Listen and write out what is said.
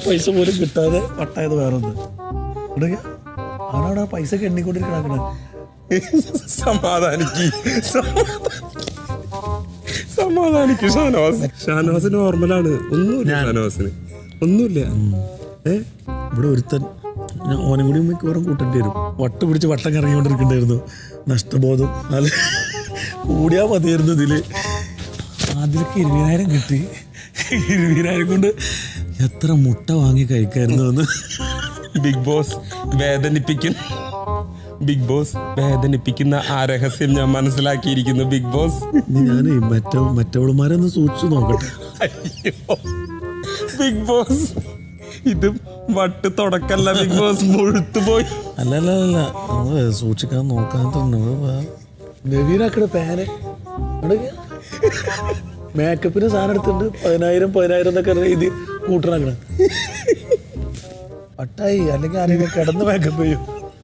പൈസ പോലും കിട്ടാതെ വട്ടായത് വേറൊന്ന് ഇടുക. അവനവിടെ പൈസ ഒക്കെ എണ്ണിക്കൊണ്ടിരിക്കണ. സമാധാനിക്കും ഷാനവാസ് നോർമലാണ്. ഒന്നുമില്ല ഷാനവാസിന്, ഒന്നുമില്ല. ഇവിടെ ഒരുത്തൻ ഓനെ കൂടി മിക്കവാറും കൂട്ടേണ്ടി വരും. വട്ട് പിടിച്ച് വട്ടം കറങ്ങിക്കൊണ്ടിരിക്കണ്ടായിരുന്നു. നഷ്ടബോധം അത് കൂടിയാ മതിയായിരുന്നു. ഇതില് അതിലേക്ക് 20,000 കിട്ടി. 20,000 കൊണ്ട് എത്ര മുട്ട വാങ്ങി കഴിക്കായിരുന്നു എന്ന്. ബിഗ് ബോസ് വേദനിപ്പിക്കുന്ന ആ രഹസ്യം ഞാൻ മനസ്സിലാക്കിയിരിക്കുന്നു. ബിഗ് ബോസ് ഞാൻ മറ്റവളുമാരൊന്ന് സൂക്ഷിച്ചു നോക്കട്ടെ. ബിഗ് ബോസ് ഇത് വട്ട് തുടക്കല്ല. ബിഗ് ബോസ് മുഴുത്തു പോയി. അല്ല നമ്മള് സൂക്ഷിക്കാൻ നോക്കാൻ തന്നെ. നവീനാക്കട പാന് മേക്കപ്പിന് സാധനം എടുത്തിട്ടുണ്ട്. 10,000 എന്നൊക്കെ ഇത് കൂട്ടണാക്കണ വട്ടായി. അല്ലെങ്കിൽ ആരെങ്കിലും കിടന്ന് മേക്കപ്പ് ചെയ്യും.